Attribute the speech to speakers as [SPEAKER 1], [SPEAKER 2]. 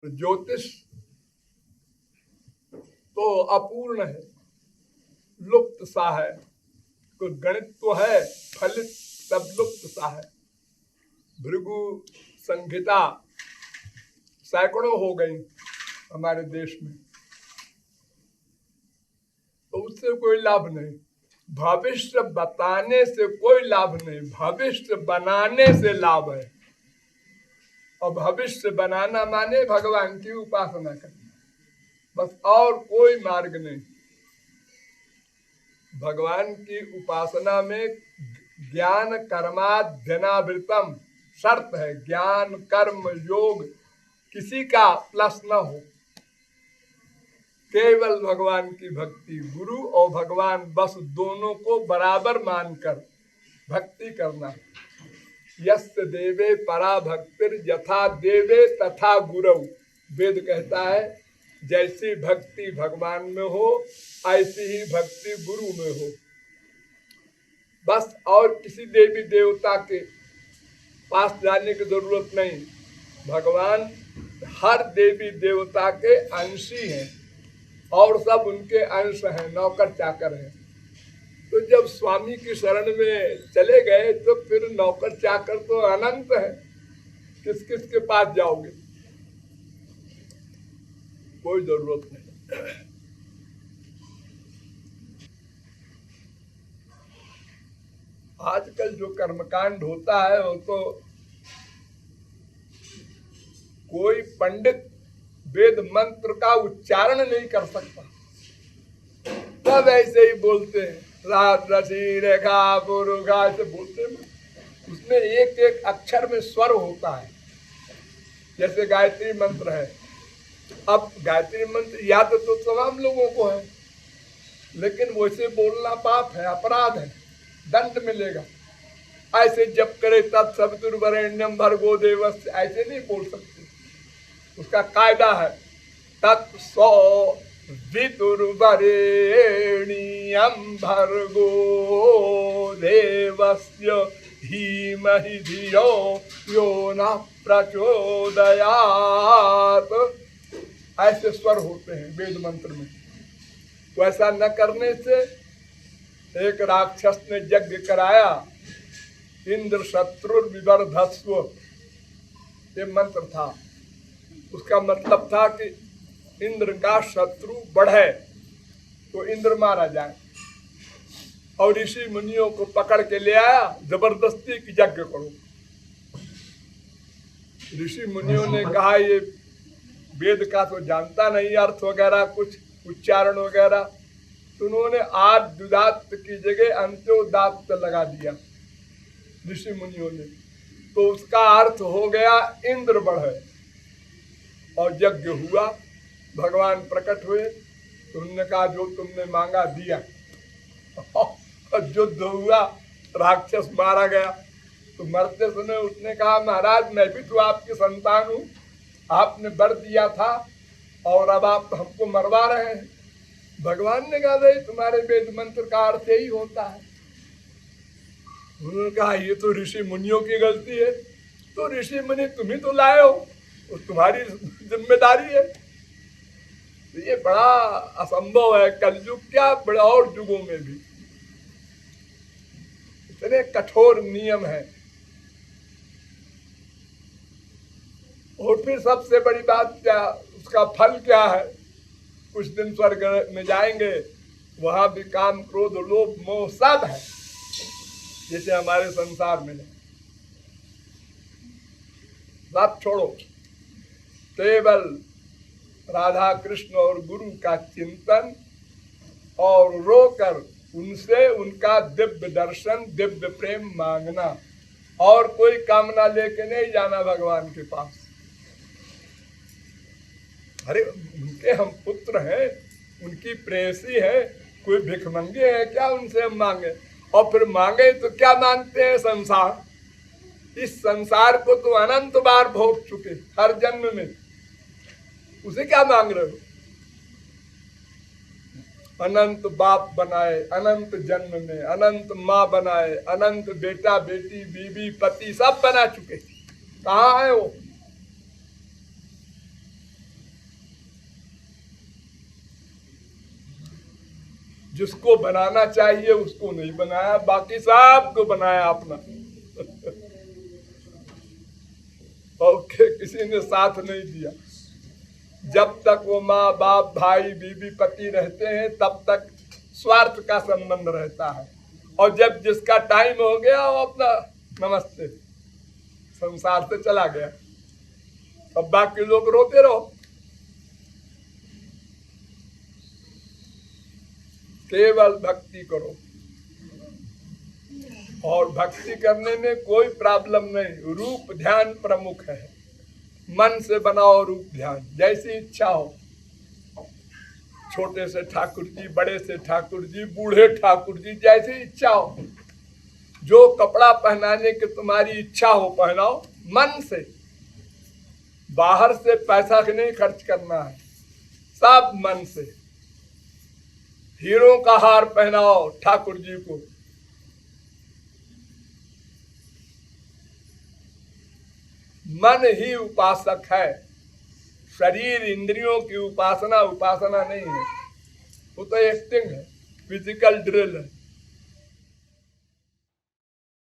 [SPEAKER 1] ज्योतिष तो अपूर्ण है, लुप्त सा है। कुछ गणित तो है, फलित सब लुप्त सा है। भृगु संहिता सैकड़ों हो गई हमारे देश में, तो उससे कोई लाभ नहीं। भविष्य बताने से कोई लाभ नहीं, भविष्य बनाने से लाभ है। और भविष्य बनाना माने भगवान की उपासना करना, बस और कोई मार्ग नहीं। भगवान की उपासना में ज्ञान कर्माध्यनावृतम शर्त है। ज्ञान कर्म योग किसी का प्लस न हो, केवल भगवान की भक्ति। गुरु और भगवान बस दोनों को बराबर मानकर भक्ति करना। यस्य देवे परा भक्तिर यथा देवे तथा गुरु। वेद कहता है जैसी भक्ति भगवान में हो ऐसी ही भक्ति गुरु में हो। बस और किसी देवी देवता के पास जाने की जरूरत नहीं। भगवान हर देवी देवता के अंशी हैं और सब उनके अंश हैं, नौकर चाकर हैं। तो जब स्वामी की शरण में चले गए तो फिर नौकर चाकर तो अनंत है, किस किस के पास जाओगे? कोई जरूरत नहीं। आजकल जो कर्मकांड होता है वो तो कोई पंडित वेद मंत्र का उच्चारण नहीं कर सकता, सब ऐसे ही बोलते हैं, रात रसी रेखा पुरुखा ऐसे बोलते हैं। उसमें एक एक अक्षर में स्वर होता है। जैसे गायत्री मंत्र है, अब गायत्री मंत्र याद तो तमाम लोगों को है, लेकिन वैसे बोलना पाप है, अपराध है, दंड मिलेगा। ऐसे जब करे तत्सवितुर्वरेण्यम भर्गो देवस्य ऐसे नहीं बोल सकते। उसका कायदा है तत्सवितुर्वरेण्यम भर्गो देवस्य धीमहि धियो यो न प्रचोदयात्। ऐसे स्वर होते हैं वेद मंत्र में। वैसा न करने से एक राक्षस ने यज्ञ कराया, इंद्र शत्रु विवर्धस्व, ये मंत्र था। उसका मतलब था कि इंद्र का शत्रु बढ़े तो इंद्र मारा जाए। और ऋषि मुनियों को पकड़ के ले आया, जबरदस्ती की यज्ञ करो। ऋषि मुनियों ने कहा ये वेद का तो जानता नहीं, अर्थ वगैरह कुछ उच्चारण वगैरह, तो उन्होंने आद्युदात्त की जगह अंत्योदात्त लगा दिया ऋषि मुनियों ने। तो उसका अर्थ हो गया इंद्र बढ़े। और यज्ञ हुआ, भगवान प्रकट हुए, तो उन्होंने कहा जो तुमने मांगा दिया। युद्ध हुआ, राक्षस मारा गया। तो मरते समय उसने कहा महाराज मैं भी तो आपकी संतान हूँ, आपने वर दिया था और अब आप हमको मरवा रहे हैं। भगवान ने कहा भाई तुम्हारे वेद मंत्र का अर्थ यही होता है। उन्होंने कहा ये तो ऋषि मुनियों की गलती है। तो ऋषि मुनि तुम ही तो लाए हो, तुम्हारी जिम्मेदारी है। तो ये बड़ा असंभव है, कलयुग क्या बड़े और युगों में भी इतने कठोर नियम है। और फिर सबसे बड़ी बात क्या, उसका फल क्या है? कुछ दिन स्वर्ग में जाएंगे, वहां भी काम क्रोध लोभ मोह सब है, जैसे हमारे संसार में। बात छोड़ो, केवल राधा कृष्ण और गुरु का चिंतन और रोकर उनसे उनका दिव्य दर्शन दिव्य प्रेम मांगना, और कोई कामना लेके नहीं जाना भगवान के पास। अरे उनके हम पुत्र हैं, उनकी प्रेयसी है, कोई भिखमंगे है क्या उनसे हम मांगे? और फिर मांगे तो क्या मांगते हैं? संसार। इस संसार को तो अनंत बार भोग चुके हर जन्म में, उसे क्या मांग रहे हो? अनंत बाप बनाए अनंत जन्म में, अनंत माँ बनाए, अनंत बेटा बेटी बीवी पति सब बना चुके, कहाँ है वो? जिसको बनाना चाहिए उसको नहीं बनाया, बाकी सबको बनाया अपना। और किसी ने साथ नहीं दिया। जब तक वो माँ बाप भाई बीवी पति रहते हैं तब तक स्वार्थ का संबंध रहता है, और जब जिसका टाइम हो गया वो अपना नमस्ते संसार से चला गया। अब बाकी लोग रोते रहो। केवल भक्ति करो, और भक्ति करने में कोई प्रॉब्लम नहीं। रूप ध्यान प्रमुख है। मन से बनाओ रूप ध्यान, जैसी इच्छा हो। छोटे से ठाकुर जी, बड़े से ठाकुर जी, बूढ़े ठाकुर जी, जैसी इच्छा हो। जो कपड़ा पहनाने की तुम्हारी इच्छा हो पहनाओ, मन से। बाहर से पैसा नहीं खर्च करना है, सब मन से। हीरो का हार पहनाओ ठाकुर जी को। मन ही उपासक है। शरीर इंद्रियों की उपासना नहीं है, वो तो एक्टिंग है, फिजिकल ड्रिल है।